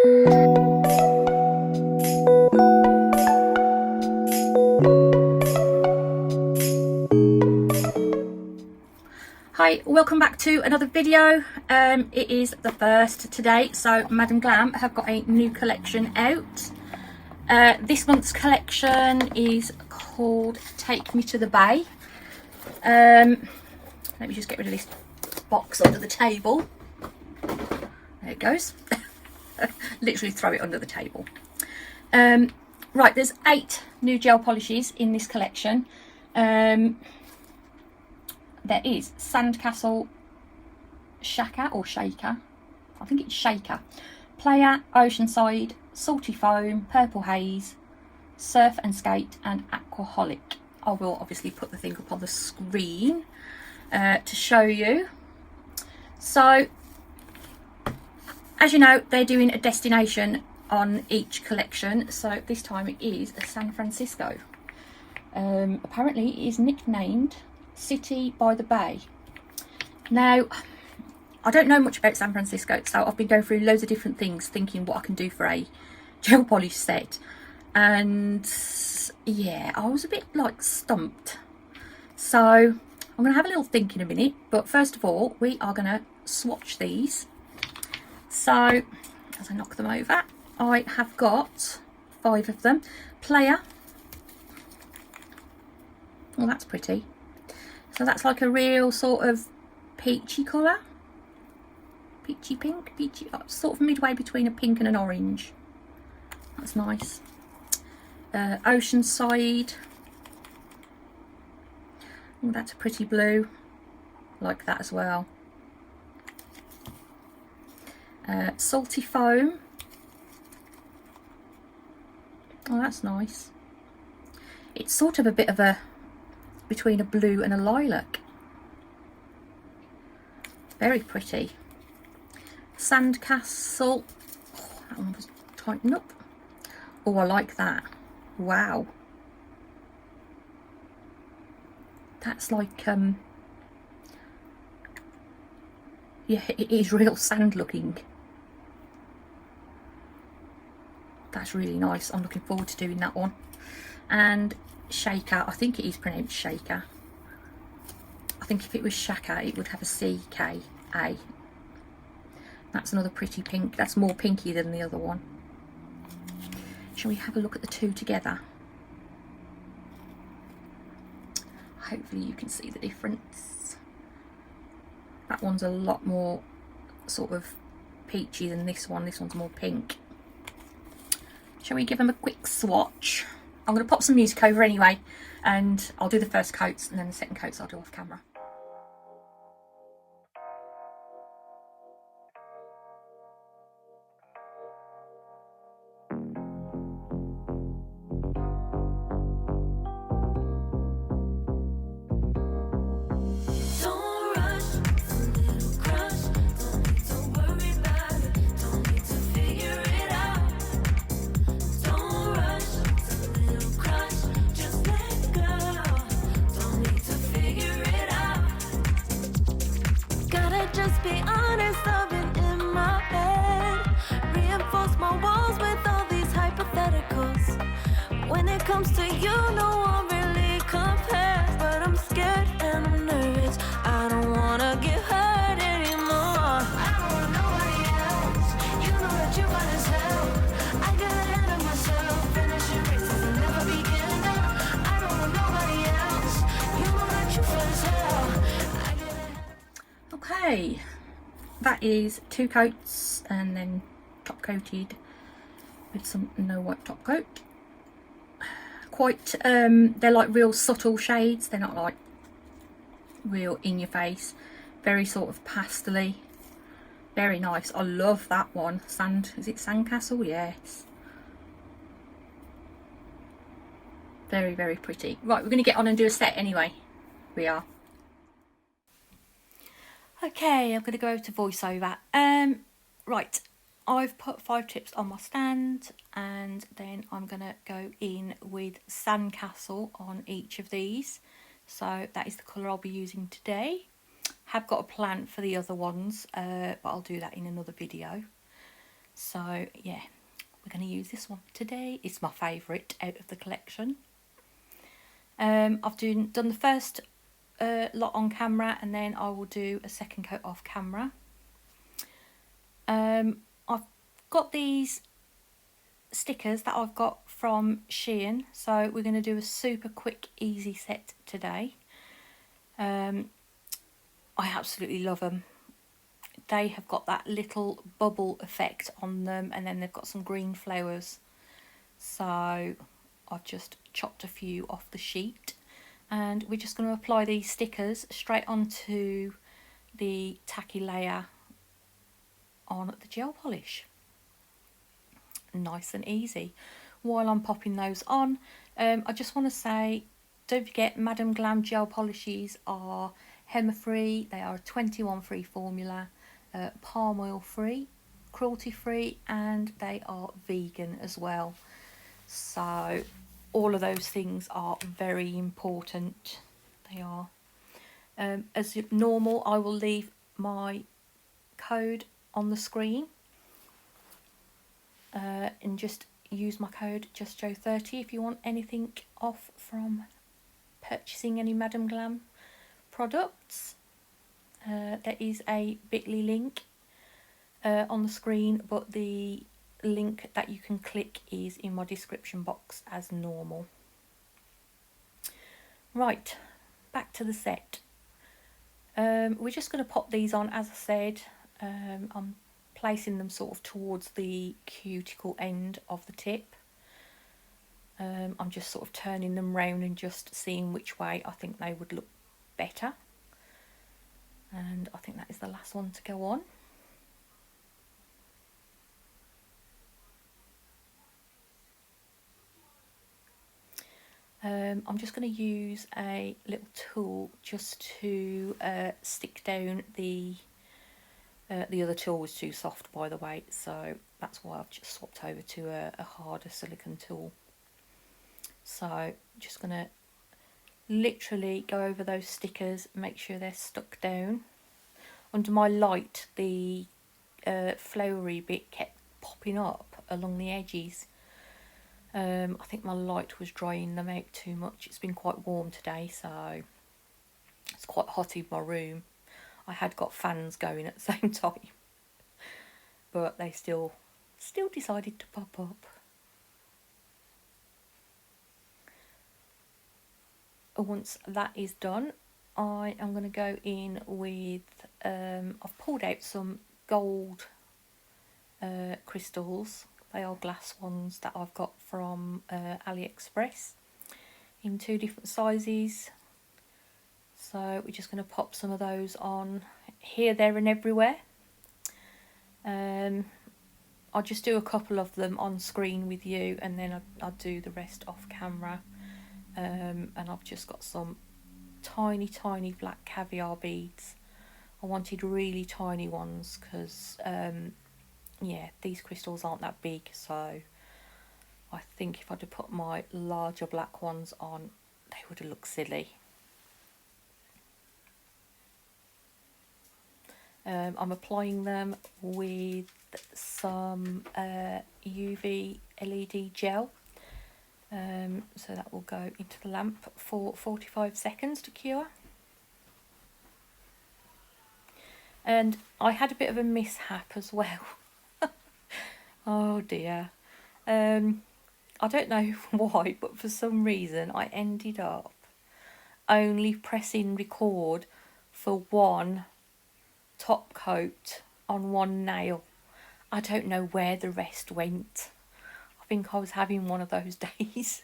Hi, welcome back to another video. It is the first today, so Madam Glam have got a new collection out. This month's collection is called Take Me to the Bay. Let me just get rid of this box under the table. There it goes. Literally throw it under the table. Right, there's 8 new gel polishes in this collection. There is Sandcastle, Shaker or Shaker, I think it's Shaker, Player, Oceanside, Salty Foam, Purple Haze, Surf and Skate and Aquaholic. I will obviously put the thing up on the screen to show you. So, as you know, they're doing a destination on each collection. So this time it is San Francisco. Apparently it is nicknamed City by the Bay. Now, I don't know much about San Francisco, so I've been going through loads of different things thinking what I can do for a gel polish set, and yeah, I was a bit like stumped. So I'm going to have a little think in a minute, but first of all we are going to swatch these. So as I knock them over, I have got 5 of them. Player, well, that's pretty. So that's like a real sort of peachy colour, peachy pink, peachy, sort of midway between a pink and an orange. That's nice. Oceanside, oh, that's a pretty blue, like that as well. Salty Foam, oh, that's nice. It's sort of a bit of a between a blue and a lilac. Very pretty. Sandcastle, oh, that one was tightened up. Oh, I like that. Wow, that's like yeah, it is real sand looking. That's really nice. I'm looking forward to doing that one. And Shaker, I think it is pronounced Shaker. I think if it was Shaker it would have a C-K-A. That's another pretty pink. That's more pinky than the other one. Shall we have a look at the two together? Hopefully you can see the difference. That one's a lot more sort of peachy than this one. This one's more pink. Shall we give them a quick swatch? I'm going to pop some music over anyway, and I'll do the first coats, and then the second coats I'll do off camera. Just be honest, I've been in my head. Reinforce my walls with all these hypotheticals. When it comes to you, no one really compares. But I'm scared and I'm nervous. I don't wanna get hurt anymore. I don't want nobody else. You know that you got as hell. I got ahead of myself. Finishing races and never begin. I don't want nobody else. You know that you feel as hell. Okay, that is 2 coats and then top coated with some no white top coat. Quite they're like real subtle shades, they're not like real in your face. Very sort of pastel-y, very nice. I love that one. Is it Sandcastle? Yes, very, very pretty. Right, we're going to get on and do a set anyway. We are. Okay, I'm going to go over to voiceover. Right, I've put 5 tips on my stand, and then I'm going to go in with Sandcastle on each of these. So that is the colour I'll be using today. Have got a plan for the other ones, but I'll do that in another video. So yeah, we're going to use this one today. It's my favourite out of the collection. I've done the first lot on camera, and then I will do a second coat off camera. I've got these stickers that I've got from Shein, so we're going to do a super quick easy set today. I absolutely love them. They have got that little bubble effect on them, and then they've got some green flowers. So I've just chopped a few off the sheet, and we're just going to apply these stickers straight onto the tacky layer on the gel polish. Nice and easy. While I'm popping those on, I just want to say, don't forget, Madam Glam gel polishes are HEMA free. They are a 21 free formula, palm oil free, cruelty free, and they are vegan as well. So all of those things are very important. They are. As normal, I will leave my code on the screen, and just use my code JUSTJO30 if you want anything off from purchasing any Madam Glam products. There is a bit.ly link on the screen, but the link that you can click is in my description box as normal. Right, back to the set. We're just going to pop these on, as I said. I'm placing them sort of towards the cuticle end of the tip. I'm just sort of turning them round and just seeing which way I think they would look better. And I think that is the last one to go on. I'm just going to use a little tool just to stick down the other tool was too soft, by the way, so that's why I've just swapped over to a harder silicone tool. So just going to literally go over those stickers, make sure they're stuck down. Under my light, the flowery bit kept popping up along the edges. I think my light was drying them out too much. It's been quite warm today, so it's quite hot in my room. I had got fans going at the same time, but they still decided to pop up. Once that is done, I am going to go in with, I've pulled out some gold crystals. They are glass ones that I've got from AliExpress in 2 different sizes. So we're just going to pop some of those on here, there and everywhere. I'll just do a couple of them on screen with you, and then I'll do the rest off camera. And I've just got some tiny black caviar beads. I wanted really tiny ones because yeah, these crystals aren't that big, so I think if I'd have put my larger black ones on, they would have looked silly. I'm applying them with some UV LED gel, so that will go into the lamp for 45 seconds to cure. And I had a bit of a mishap as well. Oh dear. I don't know why, but for some reason I ended up only pressing record for one top coat on one nail. I don't know where the rest went. I think I was having one of those days.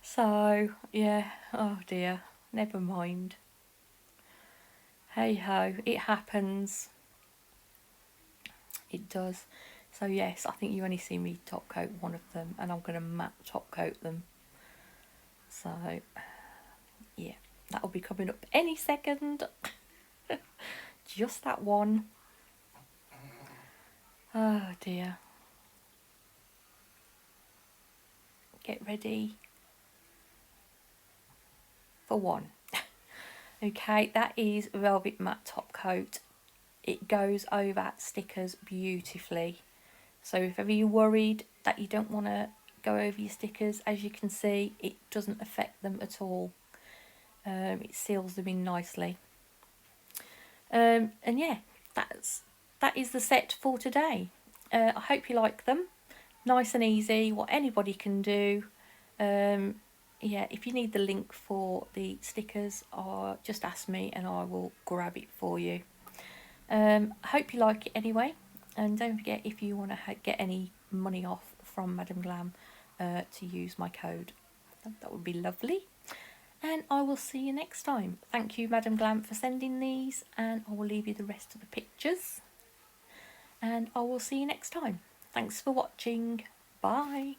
So yeah, oh dear, never mind. Hey ho, it happens. It does. So yes, I think you only see me top coat one of them, and I'm going to matte top coat them. So yeah, that'll be coming up any second. Just that one. Oh dear. Get ready for one. Okay, that is velvet matte top coat. It goes over stickers beautifully. So if ever you're worried that you don't want to go over your stickers, as you can see, it doesn't affect them at all. It seals them in nicely. And yeah, that is the set for today. I hope you like them. Nice and easy, what anybody can do. Yeah, if you need the link for the stickers, just ask me and I will grab it for you. I hope you like it anyway, and don't forget, if you want to get any money off from Madam Glam, to use my code. That would be lovely. And I will see you next time. Thank you, Madam Glam, for sending these, and I will leave you the rest of the pictures. And I will see you next time. Thanks for watching. Bye.